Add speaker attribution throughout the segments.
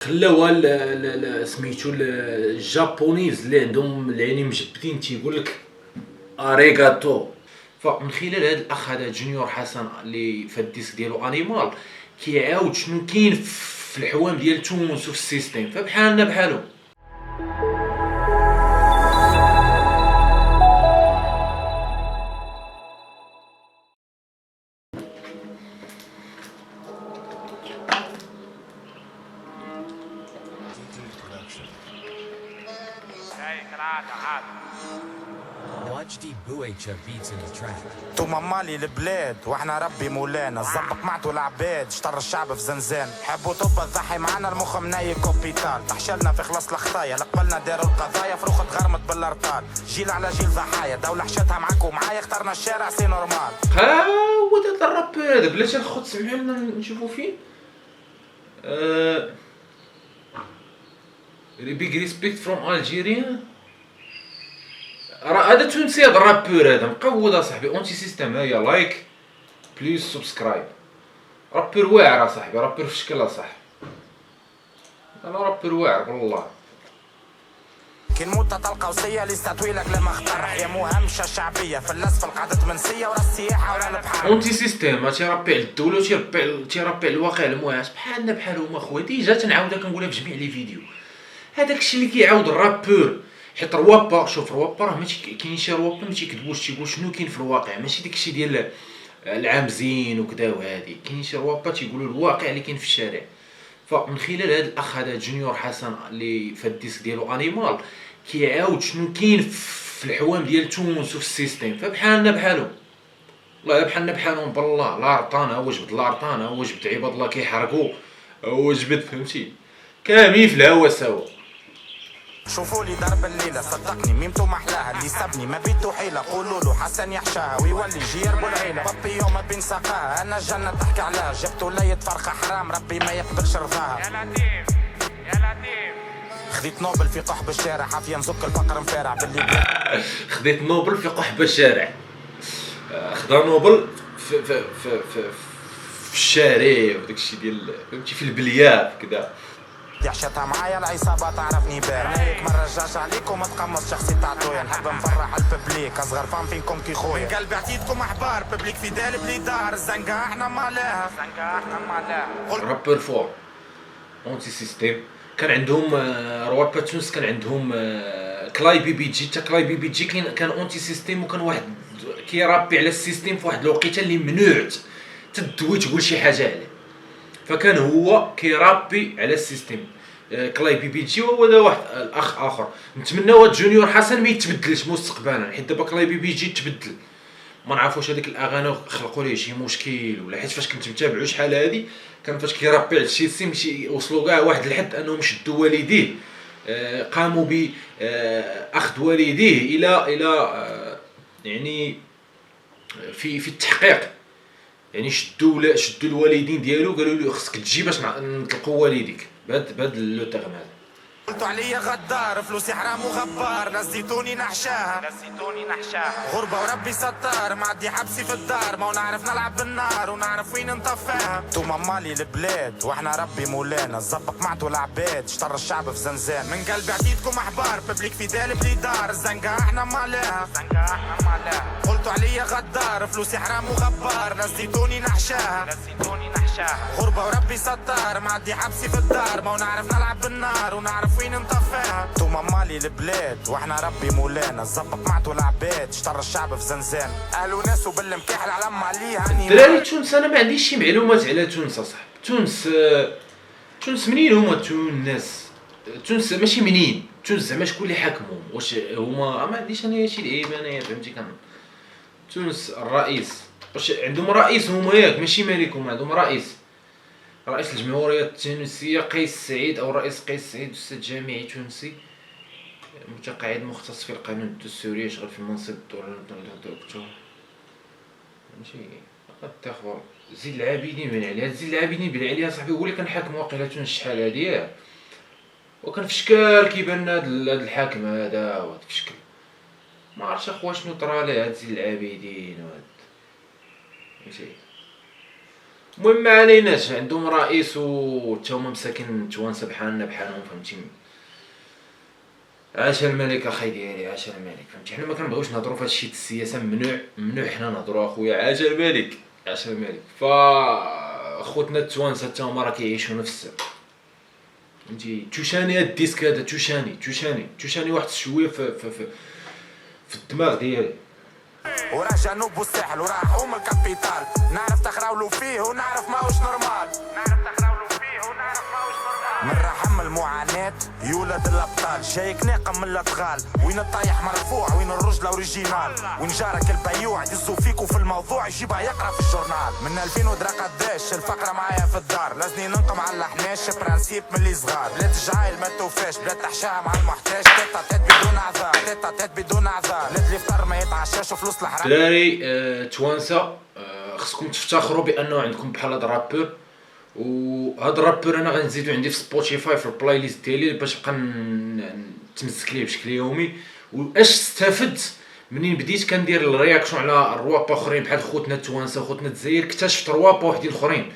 Speaker 1: خلاوها سميتو الجابونيز اللي عندهم العينين مجبدين تيقول لك اريغاتو. فمن خلال هذا الاخ هذا جونيور حسن اللي في الديسك ديالو انيمال كيعاود شنو كاين في الحوام ديال تونس وفي السيستيم، فبحالنا بحالهم.
Speaker 2: HD Buecha beats in the track.
Speaker 3: توما مالي البلاد واحنا ربي مولانا، الزبق معتو العباد اشتر الشعب في زنزان، حبوا توبا تضحي معانا المخ مناي كوبيتال، تحشلنا في خلاص الخطايا لقبلنا داروا القضايا فروخت غرمت بالارطال، جيل على جيل ضحايا دولة حشتها معاك ومعايا اخترنا الشارع سي نورمال.
Speaker 1: هو هذا الراب هذا بلاتي الخط سمحوا لنا نشوفوا فين بيج ريسبكت فروم الجيريا. راه هذا تونسي هذا الرابور هذا مقود اصاحبي. اونتي سيستم هيا لايك بليز سبسكرايب. رابور واعر اصاحبي، رابور في شكل اصاحبي، انا رابور واعر والله.
Speaker 3: كي نموت تلقى وصية لسه طويلك لما اخترح يا مهمشة شعبية في الاسفل قعدت منسية ورا السياحة ورا البحر.
Speaker 1: اونتي سيستم تيربي على الدولة وتيربي على الواقع المعاش بحالنا بحالهم اخواتي. جا تنعاودها كنقولها في جميع لي فيديو. هذاك الشيء اللي كيعاود الرابور حيت روابا، شوف روابا راه ماشي كاين شي روابا ما تيكذبوش تيقول شنو كاين في الواقع، ماشي داكشي ديال العام زين وكذا وهادي. كاين شي روابا تيقولوا الواقع اللي كاين في الشارع. فمن خلال هذا الاخ هذا جونيور حسن اللي في الديسك ديالو انيمال كيعاود شنو كاين في الحوام ديال تونس وفي السيستيم، فبحالنا بحالهم والله. بحالنا بحالهم بالله. لا عرطانه هو جبد، لا عرطانه هو جبد، عباد الله كيحرقوا هو جبد، فهمتي؟ كاملين في الهوا سوا.
Speaker 3: شوفوا لي درب الليلة صدقني ميمتو محلاها، اللي سابني ما بيتو حيلة قولوا له حسن يحشاها ويولي جير بالعيلة. بابي يوم ما بين ساقاها انا جنة تحكي عليها، جبتو لي فرخة حرام ربي ما يقبلش رضاها. يا لطيف يا لطيف خديت نوبل في قحب الشارع حافية نزك الفقر مفارع باللي
Speaker 1: خديت نوبل في قحب الشارع. خدا نوبل في الشارع وداك الشيء ديال فهمتي في البليات كذا.
Speaker 3: عشتها معايا العصابة تعرفني بارع، نايك ما نرجعش عليكم ما تقمص شخصي تعطويا، نحب نفرح الببليك اصغر فان فينكم كي خويا، من قلبي عطيتكم احبار ببليك في دال بلي دار، الزنقة احنا مالاها الزنقة احنا مالاها.
Speaker 1: رابر فور اونتي سيستيم كان عندهم روابا تونس، كان عندهم كلاي بي بي جي. حتى كلاي بي بي جي كان اونتي سيستيم، وكان واحد كيرابي على السيستيم في واحد الوقيته اللي ممنوع تدوي تقول شي حاجه عليه، فكان هو كيرابي على السيستيم. كلاي بي بي جي وهذا واحد الاخ اخر. نتمناو هاد جونيور حسن ما يتبدلش مستقبلا، حيت دابا كلاي بي بي جي تبدل. ما نعرفوش هذيك الاغاني خلقوا ليه شي مشكل ولا، حيت فاش كنت متابعو شحال هادي كان فاش كيرابي على شي سيم شي وصلوا كاع واحد الحد انهم شدوا والديه، قاموا ب اخذ والديه الى يعني في التحقيق. يعني شدوا الوالدين ديالو قالوا له خصك تجي باش نطلقوا والديك بهاد لو تيرم هذا.
Speaker 3: قلتوا عليا غدار فلوسي حرام وغبار، نسيتوني نحشاها نسيتوني نحشاها، غربة وربي ستار معدي حبسي في الدار، ما نعرف نلعب بالنار ونعرف وين نطفاها. توما مالي البلاد واحنا ربي مولانا، الزبق معتو العباد اشتر الشعب في زنزان، من قلبي عطيتكم احبار ببليك في دال بلي دار، الزنقة احنا مالاها الزنقة احنا مالاها. قلتوا عليا غدار فلوسي حرام وغبار، نسيتوني نحشاها نسيتوني نحشاها، غربة وربي ستار معدي حبسي في الدار، ما نعرف نلعب بالنار ونعرف وين نطفاها. توما مالي البلاد واحنا ربي مولانا، الزبق معتو العباد اشتر الشعب في زنزان، اهل وناس وبالمكاحل على عليها.
Speaker 1: الدراري تونس انا ما عنديش شي معلومات على تونس اصاحبي. تونس منين هما تونس؟ تونس ماشي منين تونس زعما شكون اللي حاكمهم؟ واش هما ما عنديش انا شي لعيبه انايا فهمتي. كان تونس الرئيس واش عندهم رئيس هما ياك ماشي ملك، هما عندهم رئيس. رئيس الجمهورية التونسية قيس سعيد أو الرئيس قيس سعيد، أستاذ جامعي تونسي متقاعد مختص في القانون الدستوري، يشغل في منصب دكتور. ماشي تاخذ زين العابدين بن علي. هاد زين العابدين بن علي صاحبي هو اللي كان حاكم واقيلا تونس شحال هادي، وكان في شكال كيبان هاد الحاكم هذا وهاد في شكل ما عرفتش اخويا شنو طرا ليه هاد زين العابدين وهاد. ماشي المهم ما عليناش، عندهم رئيس وتا هما مساكن توانسه بحالنا بحالهم فهمتيني. عاش الملك اخي ديالي، عاش الملك فهمتي. حنا ما كنبغيوش نهضروا في هادشي السياسه، ممنوع حنا نهضروا اخويا. عاش الملك، عاش الملك. خوتنا التوانسه حتى هما راه كيعيشوا نفس فهمتي. توشاني هاد الديسك هذا، توشاني واحد شويه في الدماغ ديالي.
Speaker 3: وراه جنوب والساحل وراح الكابيتال، نعرف تخراولو فيه ونعرف ماهوش نورمال، من رحم المعاناة يولد الابطال، جايك ناقم من الادغال، وين الطايح مرفوع وين الرجل اوريجينال، وين جارك البيوع يدزو فيكو في الموضوع يجيبها يقرا في الجورنال. من 2000 ودرا قداش الفقره معايا في الدار، لازني ننقم على الحناش برانسيب من اللي صغار، بلاد جعايل ما توفاش، بلاد تحشاها مع المحتاج، تيتا بدون اعذار، تيتا بدون اعذار، بلاد اللي فطر ما يتعشاش وفلوس الحرام.
Speaker 1: دراري توانسه خصكم تفتخروا بانه عندكم بحال هاد الرابور، وهاد الرابور انا غنزيدو عندي في سبوتيفاي في البلاي ليست ديالي باش نبقى نتمسك ليه بشكل يومي. واش استفدت منين بديت كندير الرياكشن على روابا اخرين بحال خوتنا التوانسه وخوتنا الجزائر، اكتشفت روابا وحدين اخرين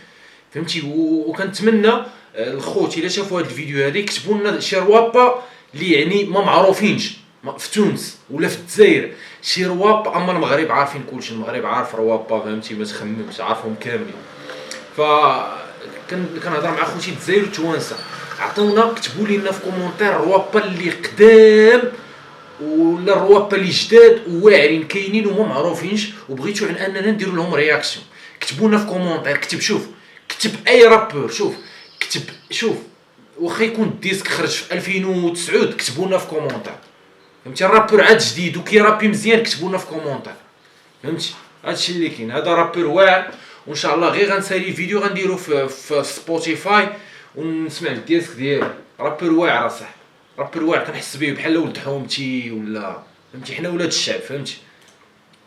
Speaker 1: فهمتي. وكنتمنى الخوت الا شافوا هاد الفيديو هذا يكتبوا لنا شي روابا اللي يعني ما معروفينش في تونس ولا في الجزائر، شي روابا. اما المغرب عارفين كلشي، المغرب عارف روابا فهمتي، ما تخممش عارفهم كاملين. ف كنهضر مع خوتي الجزائر والتوانسه، عطونا كتبوا لنا في كومونتير الروابا اللي قدام ولا الروابا اللي جداد وواعرين كاينين وما معروفينش وبغيتو عن اننا نديروا لهم رياكسيون. كتبوا لنا في كومونتير، كتب اي رابور، شوف واخا يكون الديسك خرج في 2009 كتبوا لنا في كومونتير فهمتي. الرابور عاد جديد وكيرابي مزيان كتبوا لنا في كومونتير فهمتي. هادشي اللي كاين، هذا رابور واعر. وان شاء الله غير غنسالي فيديو غنديرو في سبوتيفاي ونسمع الديسك ديالي. رابور واعر صح، رابور واعر كنحس به بحال ولد حومتي ولا فهمتي، حنا ولاد الشعب فهمتي.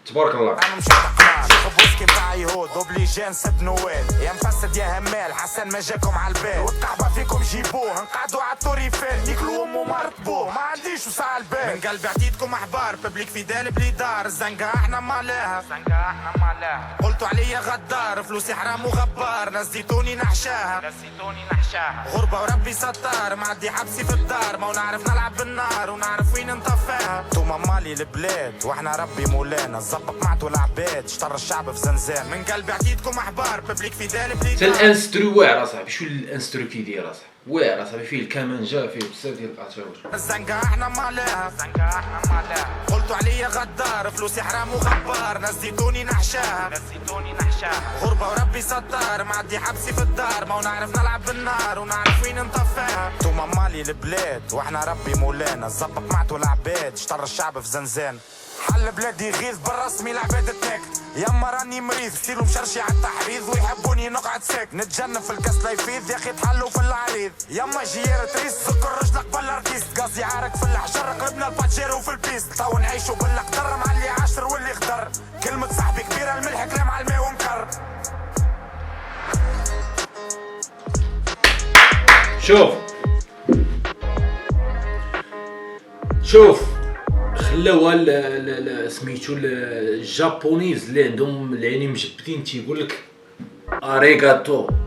Speaker 1: تبارك الله.
Speaker 3: انا مش شوف بوسكي نتاع يهود اوبليجي نسب نوال، يا مفسد يا همال حسن ما جاكم على البال، والكعبه فيكم جيبوه نقعدوا على الطوريفال ياكلوا امه مرتبوه ما عنديش وسع البال. من قلبي عطيتكم احبار ببليك فيدال بليدار، الزنقه احنا مالاها قلتوا عليا غدار، فلوسي حرام وغبار، نزيتوني نحشاها غربه وربي ستار، معدي حبسي في الدار، ما ونعرف نلعب بالنار ونعرف وين نطفاها. انتوما مالي البلاد واحنا ربي مولانا، الزبط معتو العباد اشترى الشعب في زنزان، من قلبي عطيتكم احبار ببليك فيدال بليدار.
Speaker 1: الانسترو واعر اصاحبي، شو الانسترو كيدير اصاحبي؟ واعر اصاحبي، فيه الكمانجا، فيه بزاف ديال الاتاوج.
Speaker 3: الزنقه احنا مالاها قلتوا عليا غدار، فلوسي حرام وغبار، نزيتوني نحشاها غربه وربي ستار، معدي حبسي في الدار، ما ونعرف نلعب بالنار ونعرف وين نطفاها. انتوما مالي البلاد واحنا ربي مولانا، الزبط معتو العباد اشترى الشعب في زنزان، حل بلادي غيظ بالرسمي العباد تنك، يما راني مريض ستيلو مشرشي على التحريض، ويحبوني نقعد ساك نتجنب في الكاس لا يفيض، يا اخي تحلوا في العريض، يما جيار تريس سكر رجلك بالارتيست، قصدي عارك في الحجر قلبنا الباتشيرو في البيست، تو نعيشو بالقدر مع اللي عاشر واللي خضر، كلمة صاحبي كبيرة الملح كلام على الماء ومكر.
Speaker 1: شوف خلاوها سميتو الجابونيز اللي عندهم العينين مجبدين تيقول لك اريغاتو.